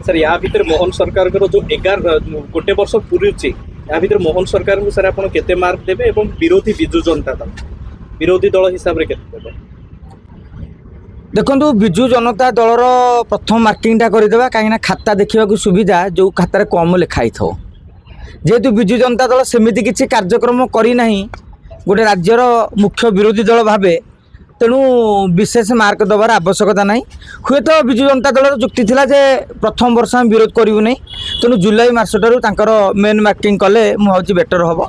Sir या भितर मोहन सरकार जो 11 गोटे वर्ष पूरी या भितर मोहन सरकार को सर आप केते मार्क देबे एवं विरोधी बिजु जनता दल विरोधी दल हिसाब रे केते देबे? देखो बिजु जनता दलर प्रथम मार्किंगटा करदेवा कहीं खाता देखा सुविधा जो खातार कम लिखाई था जेहेतु बिजु जनता दल सेमती किसी कार्यक्रम करना गोटे राज्यर मुख्य विरोधी दल भावे तेणु विशेष मार्क दबार आवश्यकता ना हुए तो बिजु जनता दल जुक्ति थिला जे प्रथम वर्ष आम विरोध करूँ नहीं तेणु जुलाई मासटर मेन मार्किंग कले मुझे बेटर हम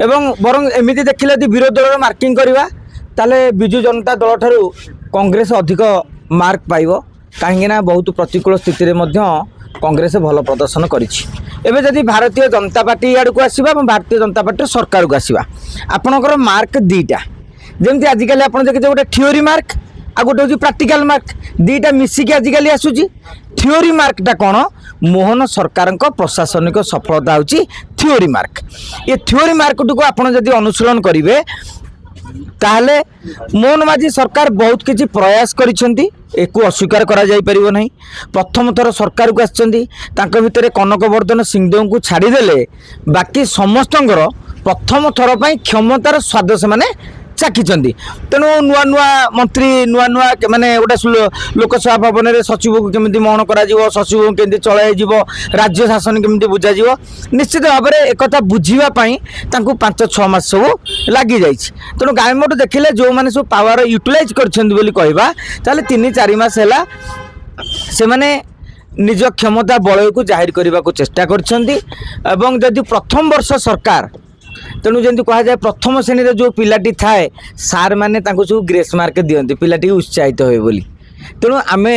एवं बरं एमती देखिले यदि विरोधी दल मार्किंग करवा ताले बिजु जनता दल ठारू कांग्रेस अधिक मार्क पाइब कहीं बहुत प्रतिकूल स्थिति में कांग्रेस भल प्रदर्शन करें जदि भारतीय जनता पार्टी आड़ को आसवा भारतीय जनता पार्टी सरकार को आसवा आपणकर मार्क दीटा जमी आजिकल आप देखिए गोटे थ्योरी मार्क आ गोटे हूँ प्राक्टिकल मार्क दीटा मिसिकी आजिकल आसूची थ्योरी मार्कटा कौन मोहन सरकार प्रशासनिक सफलता होची थ्योरी मार्क ये थ्योरी मार्क को आप अनुशीलन करेंगे ताहले मोहन माझी सरकार बहुत किसी प्रयास करिसेंती एको अस्वीकार करा जाई परिबो नहीं प्रथम थर सरकार को आछंती तांको भितरे कनकवर्धन सिंहदेव को छाड़ी देले बाकी समस्तंगर प्रथम थर पई क्षमतार स्वाद से माने चाखिचंती तेणु नुआ नुआ मंत्री नुआ नुआ माने गोटे लोकसभा भवन में सचिव को केमिति महन करा जिवो सचिव को केमिति चलाई जिवो राज्य शासन केमिति बुझा जिवो निश्चित भाव में एक बुझीबा पई तांको 5-6 मास सब लगी जाइछि तेणु गायमोट देखिले जो माने सब पावर यूटिलाइज करछन्ती बोली कहबा ताले 3-4 मास हैला से माने निज क्षमता बलय को जाहिर करने को चेष्टा करछन्ती एवं यदि प्रथम वर्ष सरकार तेणु जमी कह जाए प्रथम श्रेणी जो पिलाटी थाए सार मैंने सब ग्रेस मार्क दिखती पिलाटी उत्साहित हुए बोली तेणु आमे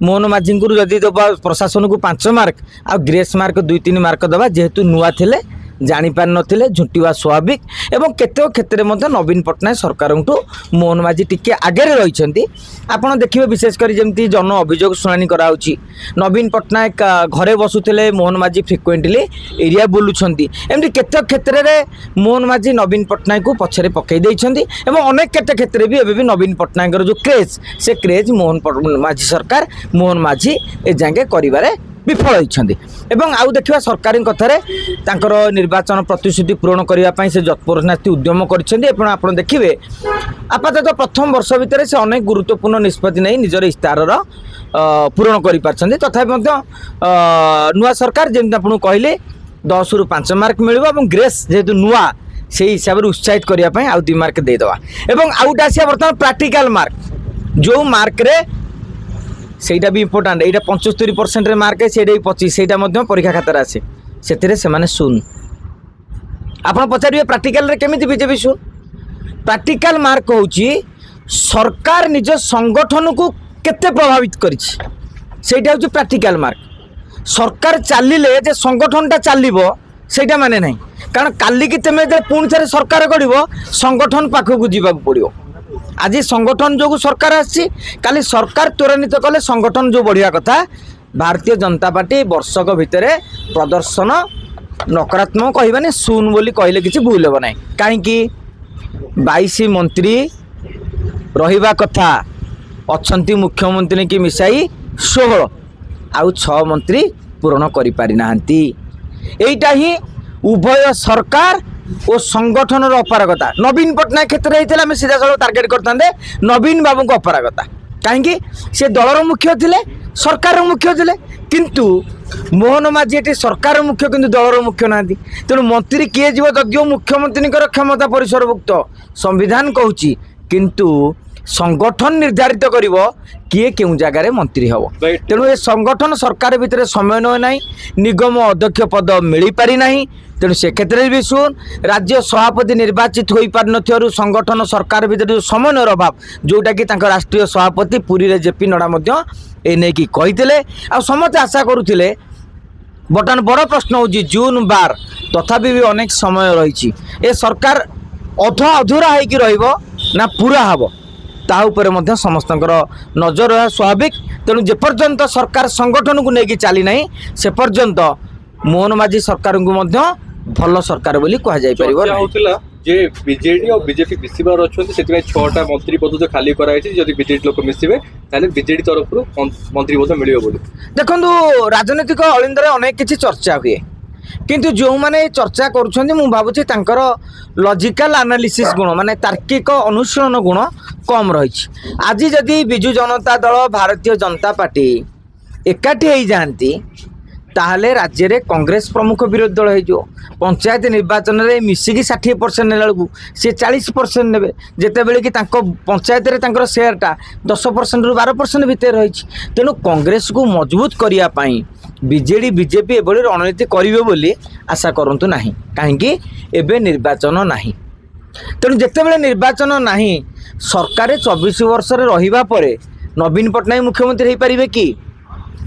मोहन माझी को जदि दबा प्रशासन को 5 मार्क आ ग्रेस मार्क 2-3 मार्क दबा जेहेतु नुआ थिले जापार नथिले झुंटिवा स्वाभाविक एवं केते क्षेत्र में नवीन पट्टनायक सरकार मोहन माझी टिके आगे रही आपड़ देखिए विशेषकर जमी जन अभियोग शुणाणी कराऊँगी नवीन पट्टनायक घरे बसुले मोहन माझी फ्रिक्वेंटली एरिया बुलूंट एमती केते क्षेत्र में मोहन माझी नवीन पट्टनायक को पछरे पकई देइछन्ती एवं अनेक केते क्षेत्र भी एबे भी नवीन पट्टनायक जो क्रेज से क्रेज मोहन माझी सरकार मोहन माझी ए जांगे करिबारे विफल होती एवं आउ देखा सरकार कथार निर्वाचन प्रतिश्रुति पूरण करने से जत्परनास्ति उद्यम कर देखिए आपातत प्रथम वर्ष भितर से अनेक गुरुत्वपूर्ण निष्पत्ति नहीं निजर इस्तार पूरण कर तथा नुआ सरकार जमी आपको कहले 10 ରୁ 5 मार्क मिल ग्रेस जेहेतु नुआ से हिसाब से उत्साहित करने आउ 2 मार्क देदेवा एवं आउटा आसा बर्तमान प्राक्टिकल मार्क जो मार्क रे सेटा भी इम्पोर्टाट यहाँ 75% मार्क है से 25 से परीक्षा खातार आसे से माने शून आप पचारे प्राक्टिकल रे केमिति बीजेपी शून प्राक्टिकल मार्क होची सरकार निज संगठन को केते प्रभावित करिछि हूँ प्राक्टिकल मार्क सरकार चलिले जे संगठनटा चलिबो सेटा माने नहीं कारण काली कि तुम पुणी थे सरकार गढ़ संगठन पाखक जावाक पड़ो आज संगठन जो सरकार आसी काली सरकार त्वरान्वित कले संगठन जो बढ़िया कथा भारतीय जनता पार्टी वर्षक भितर प्रदर्शन नकारात्मक कहबानी शून बोली कहले किसी भूल हे ना कहीं 22 मंत्री रहिबा कथा अच्छी मुख्यमंत्री की मिसाई 16 आउ 6 मंत्री पूरण करि पारि नाहंती एटा ही उभय सरकार और संगठन अपारगता नवीन पट्टनायक क्षेत्र होता है सीधा साल टार्गेट करते नवीन बाबू को अपारगता कहीं से दलर मुख्य थे सरकार मुख्य थे किंतु मोहन माझी ये सरकार मुख्य किंतु दलर मुख्य ना तेणु मंत्री किए जीव जदिव मुख्यमंत्री क्षमता परिसरभुक्त संविधान कहूँ किंतु संगठन निर्धारित करिवो किए केउ जगार मंत्री हम तेणु ये संगठन सरकार भितर समन्वय ना निगम अध्यक्ष पद मिल पारि ना तेणु से क्षेत्र भी सुन राज्य सभापति निर्वाचित हो पार न संगठन सरकार भितर जो समन्वयर अभाव जोटा कि राष्ट्रीय सभापति पुरी रे जेपी नड्डा एने की कही आ समस्त आशा करुले बर्तमान बड़ प्रश्न हो जून 12 तथापि भी अनेक समय रही ए सरकार अधा अधूरा होगी ना पूरा हम ताऊपर समस्त नजर रहा स्वाभाविक तेणु जेपर्यंत सरकार संगठन को लेकिन चली ना से पर्यंत मोहन माझी सरकार को भल सरकार बोली कह जाय परिबो जे बीजेडी और बीजेपी मिसबार अच्छा से 6टा मंत्री पद जो खाली कराई जब बीजेडी लोक मिसबे बीजेडी तरफ मंत्री पद मिले बोली देखो राजनीतिक अलिंदर अनेक किसी चर्चा हुए किंतु जो मैंने चर्चा करुँच भावुँ तांकर लॉजिकल एनालिसिस गुण माने तार्किक अनुशीलन गुण कम रही। आज जदि बिजु जनता दल भारतीय जनता पार्टी एकाठी हो जाती ताहले राज्य में कांग्रेस प्रमुख विरोधी दल हो पंचायत निर्वाचन में मिसिकी 60% नेला बेलू सी 40% ने जिते बड़े कि पंचायत में सेयरटा 10% रु 12% भितर रही। तेणु कांग्रेस को मजबूत करने बीजेडी बीजेपी एभली रणनीति करेंगे बोली आशा करूँ ना कहीं एवं निर्वाचन ना तेणु जितेबाला निर्वाचन ना सरकार 24 वर्ष रहा पर नवीन पट्टनायक मुख्यमंत्री हो पारे कि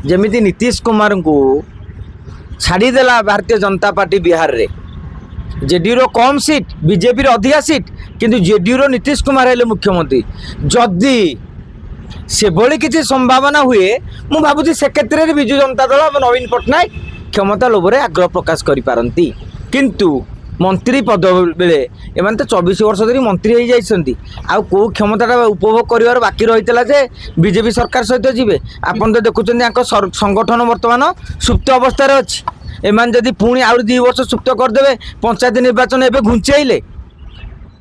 जमीती नीतीश कुमार को छाड़देला भारतीय जनता पार्टी बिहार रे जेडीयू कम सीट बीजेपी अधिका सीट किंतु जेडीयू नीतीश कुमार हेले मुख्यमंत्री जदि से भली किसी संभावना हुए मु भावुँ से क्षेत्र में बिजु जनता दल और नवीन पट्टनायक क्षमता लोभरे आग्रह प्रकाश करिपारंती किंतु मंत्री पद बेले एमाने तो 24 वर्ष धरी मंत्री हो जाइछंती आ को क्षमता उपभोग करिवार बाकी रही जे बीजेपी सरकार सहित जीवे आपन तो देखुछंती संगठन वर्तमान सुप्त अवस्था अच्छी एमान जदि पुणी आउर 2 वर्ष सुप्त करदेवे पंचायत निर्वाचन एवं घुंचाइले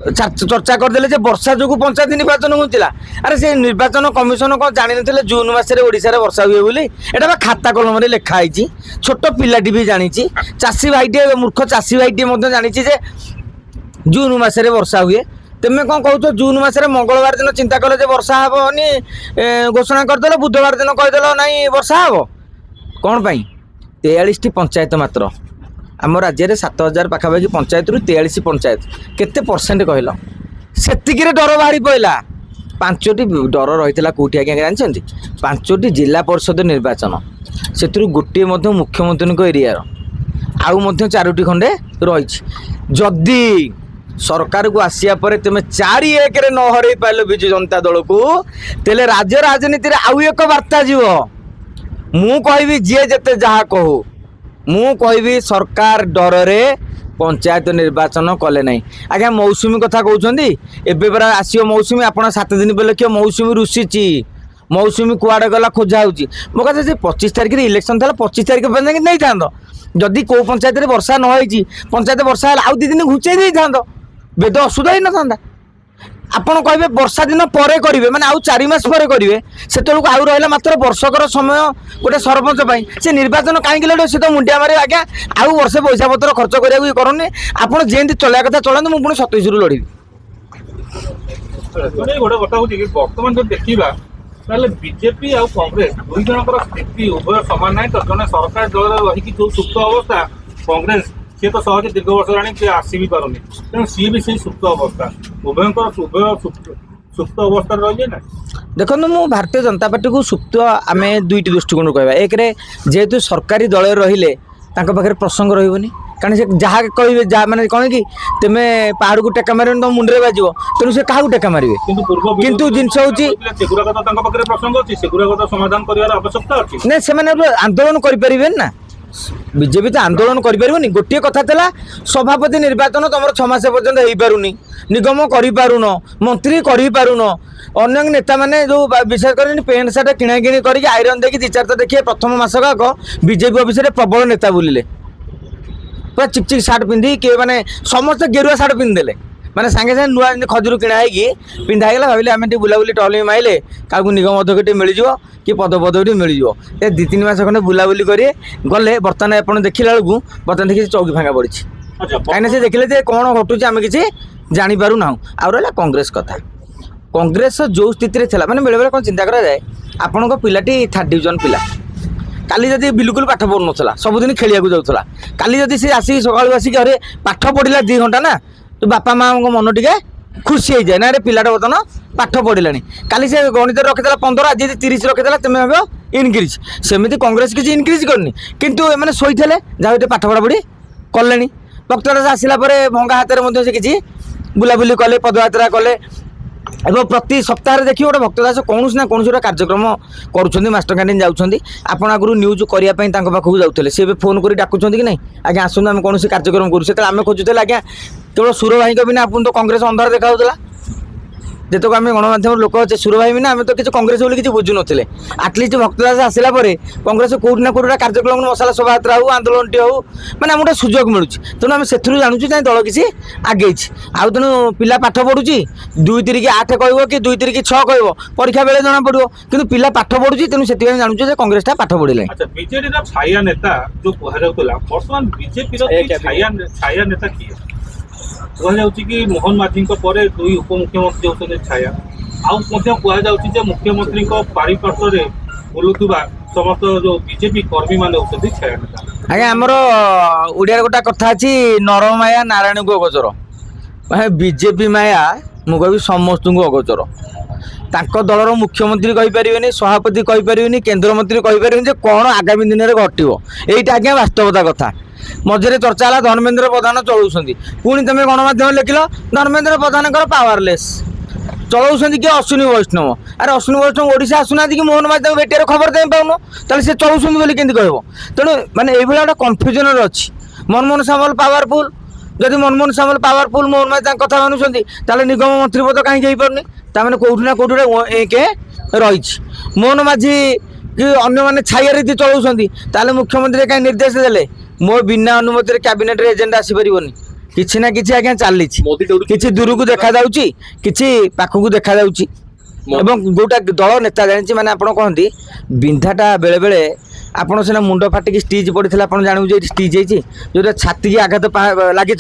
चर्चा करदे जे वर्षा जो पंचायत निर्वाचन घुंचला अरे से निर्वाचन कमिशन कौन जानी नथिले जून मासरे ओडिशा रे वर्षा हुए बोली एटा बा खाता कलम रे लिखा है छोट पिलाटी भी जानी चाषी भाईटे मूर्ख चाषी भाईटे जानी जे जून मासरे वर्षा हुए तेमे कौन कहू जून मासरे मंगलवार दिन चिंता कल जे वर्षा हेनी घोषणा करदेल बुधवार दिन कहीदेल ना वर्षा हे कौन पाई 43टी पंचायत मात्र आम राज्य में 7000 पाखापाखि पंचायत रु 43 पंचायत केते परसेंट कहल सेतिकी डर बाहरी पड़ा 5टी डर रही कौटी आज्ञा जानते 5टी जिला परिषद निर्वाचन से गोटे मुख्यमंत्री एरिया आउ 4टी खंडे रही जदि सरकार को आसिया पर तुम 4-1 रे न हरई पाइल बिजु जनता दल को तेले राज्य राजनीति रे आउ एक वार्ता जीव मु कहबी जे जते जहा कहू मु कहबी सरकार डर रे पंचायत निर्वाचन कले नहीं आज्ञा मौसुमी कथा कहते एबे परा आसियो मौसुमी आपन 7 दिन पहले किए मौसुमी रुषिची मौसुमी कुआड़े गला खोजा होची मो कहते जे 25 तारिख रे इलेक्शन था 25 तारिख पे नहीं था जदि को पंचायत रे वर्षा न होई पंचायत वर्षा आउ 2 दिन घुचै दे था बेद असुविधा ही न था आपन कहबे वर्षा दिन परे करेंगे माने आउ 4 मास परे करेंगे से आउ रहा मात्र वर्षकर समय गोटे सरपंच से निर्वाचन कहीं लड़े से तो मुंडिया मारे आज्ञा आउ वर्षे पैसा पत्र खर्च करा करनी आपड़ जेमती चलवा कथा चलाते मुझे पुणी 27 रु लड़ी गोटे कथा हूँ कि बर्तमान जो देखा बीजेपी और कांग्रेस दुई जनकर स्थिति उभय सामान ना तो जड़े सरकार दल रही जो सुप्त अवस्था कांग्रेस सी तो सहज दीर्घ वर्ष जानी आसी भी पारुनी तेणु सी भी से सुप्त अवस्था उभय सुप्त अवस्था रही ना देखो मु भारतीय जनता पार्टी को सुप्त आम 2टी दृष्टिकोण कहवा एक जेहेतु सरकारी दल रहिले पाखे प्रसंग रही कारण से जहाँ कहे माने कौन कि तुम्हें पहाड़ को टेका मार तुम मुंडे बाज तेणु से क्या टेका मारे किंतु जिनस समाधान कर आवश्यकता अच्छी ना से आंदोलन करें ना बीजेपी तो आंदोलन करें गोटे कथा था सभापति निर्वाचन तुम 6 मास पर्यंत हो पारुनी निगम करूँ मंत्री करूँ अन्य नेता मैंने जो विशेष कर पेंट सार्ट किଣା किणी कर आईरन देखिए 2-4 देखिए प्रथम मास का बीजेपी ऑफिस में प्रबल नेता बुलिले पूरा चिकचिक सार्ट पिंधि किए मैंने समस्त गेरुआ सार्ट पिंधिदेले मैंने सांगे सांगे नुआ खजूर किଣା होगी पिंधागला भाविले आम बुलाबुली टहल माइले क्या निगम अध्यक्ष मिल कि पदपदवी मिल 2-3 मास खंडे बुलाबुली करे गले बर्तमान आप देखला बेलू बर्तमान देखिए चौकी फांका पड़ी कहीं से देखिले कौन घटुच आम कि जापर ना आ रहा कांग्रेस कथा कांग्रेस जो स्थित में मैंने बेले बेले कौन चिंता कराए आपण पिलाटी 3rd डिविजन पिला काली जदि बिल्कुल पाठ पढ़ु ना सबुदिन खेलिया जाऊला काली जदि सी आसिक सकाल आसिक अरे पाठ पढ़ला 2 घंटा ना तो बापा माँ मन टे खुशी हो जाए ना अरे पिलाटा बर्तमान पाठ पढ़ला काली से गणित रखीदेला 15 आज 30 रखीदेला तुम्हें भाव इनक्रिज सेमती कांग्रेस किसी इनक्रिज करनी किंतु एम शोते जहाँ पाठ पढ़ापढ़ी कले भक्तदास आसला भंगा हाथ में से किसी बुलाबुली कले पदयात्रा कले एवं प्रति सप्ताह देखिए गोटे भक्तदास कौन ना कौन गोटे कार्यक्रम करुँच मास्टर कैंटीन जाऊँगी आपड़ आगु न्यूज करने पाखक जाते सी फोन कर डाकुं कि नहीं आज्ञा आसतु आम कौन कार्यक्रम करूँ से आम खोजुले आज्ञा केवल सुर भाई बिना आपन तो कांग्रेस अंधार देखा जेतक आम गणमाध्यम लोक अच्छे सुर भाई बिना आम तो किसी कांग्रेस बोली किसी बुझु नथिले आटलिस्ट भक्तदास आसला कांग्रेस कौटी ना कौटी कार्यक्रम मसला शोभायात्रा हो आंदोलन टी हो मैंने आम गोटे सुजोग मिलूँ तेणु आम से जानूँ दल किसी आगे आउ तेणु पिला पाठ पढ़ुची 2 3 8 कह कि 2 3 6 कह परीक्षा बेले जना पड़ो कि पिला पाठ पढ़ुची तेणु से जानूँ कांग्रेस पाठ पढ़िले। अच्छा बीजेडी छाया नेता जो कहला बर्तमान बीजेपी छाया नेता किए कहुच्छी कि मोहन माझी पर 2 उपमुख्यमंत्री होते छाया आउ कहुच्छी मुख्यमंत्री पारिपार्श्व में बुलुवा समस्त जो बीजेपी कर्मी मान होती छाया नेता। आज्ञा आमर ओडिया गोटा कथा अच्छी नरमाया नारायण को अगोचर बीजेपी माया मु कह समस्त को अगोचर तांको दलर मुख्यमंत्री कहीपर सभापति कहीपर केन्द्रमंत्री कहीपर कौन आगामी दिन में घटो यहीटा आज्ञा वास्तवता कथा मझे चर्चा है धर्मेन्द्र प्रधान चलाउछंती पुणी तुम गणमाध्यम लिखिल धर्मेन्द्र प्रधान पावरलेस चलाउछंती कि अश्विनी वैष्णव अरे अश्विनी वैष्णव ओडिशा आसुना कि मोहन माझी भेटियार खबर दे पाऊन ताले से चलाउछंती बोली केंति कहबो तेणु माने एई भला कन्फ्यूजन अछि मनमोहन सामल पावरफुल जदि मनमोहन सामल पावरफुल मोहन माझी कथा मानुछंती ताले निगम मंत्री पद कहीं जाई पारनी ताने कोउठी ना कोउठी एक रही मोहन माझी कि अन्य माने छाया रीति चलाउछंती ताले मुख्यमंत्री कहीं निर्देश देले मो बिना अनुमति कैबिनेट एजेंडा आसीपारनी किसी ना किसी आज्ञा चली किसी दूर को देखा जाउची किसी पाखक देखा जाउची एवं गोटा दल नेता जानी माने आपण कहती बिंधाटा बेले बेले आपड़ सीना मुंड फाटिक स्टिच पड़ता आप जानू स्टिच होती जो छाती की आघात लगी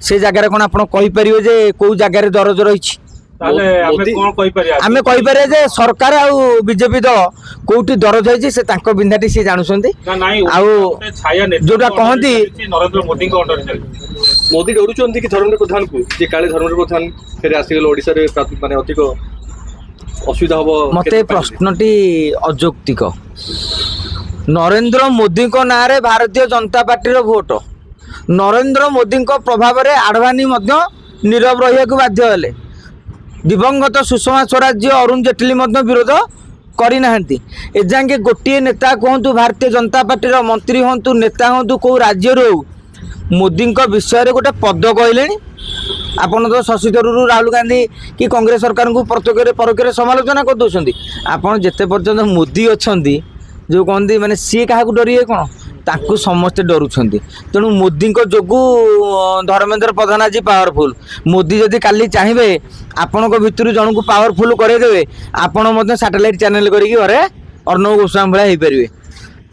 से जगार कौन आप कहीपर कौ जगार दरज रही आम कहीपर जे सरकार आउ बीजेपी दल कौटी दरज होती से बिंधाटी सी जानुंट जोटा कहती नरेंद्र मोदी मोदी डरुंट कि धर्मेन्द्र प्रधान को काले धर्मेन्द्र प्रधान फिर आसीगले ओडिशा रे माने अधिक असुविधा हम मत प्रश्नटी अयौक्तिक नरेंद्र मोदी को ना रे भारतीय जनता पार्टी भोट नरेंद्र मोदी प्रभाव में आडवाणी नीरव रहा बाध्य हेले दिवंगत सुषमा स्वराज अरुण जेटली विरोध करना एजाके गोटे नेता कहतु भारतीय जनता पार्टी मंत्री हूँ नेता हूँ कौ राज्य हो मोदी विषय में गोटे पद कहले आपन तो शशि थरूर राहुल गांधी कि कांग्रेस सरकार को प्रत्यक्ष परोक्ष समालोचना कर दौरान आपड़ जिते पर्यटन मोदी अच्छा जो कहते माने सी क्या डरिए कौन ताकू समस्ते डरुंट तेणु मोदी जोगु धर्मेन्द्र प्रधान आज पावरफुल मोदी जदि काली चाहिए आपण भितर जन को पावरफुल करदेवे आपण सैटेलाइट चैनल करें अर्णव गोस्वामी भाया हो पारे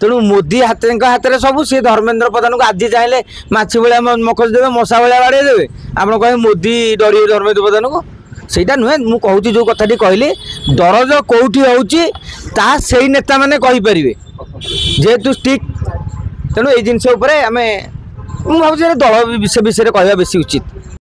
तेणु मोदी हाथ में सब सी धर्मेन्द्र प्रधान को आज चाहिए माछी भाया मखज देवे मशा भाया बाड़े देवे आप कहे मोदी डरिए धर्मेन्द्र प्रधान को सहीटा नुहे मु कहूँ जो कथाटी कहली दरज कौटी होता से नेता मैंने कहीपर जेहेतु स्टिक तेणु ये जिनस आम भाव दल विषय कहवा बेसी उचित।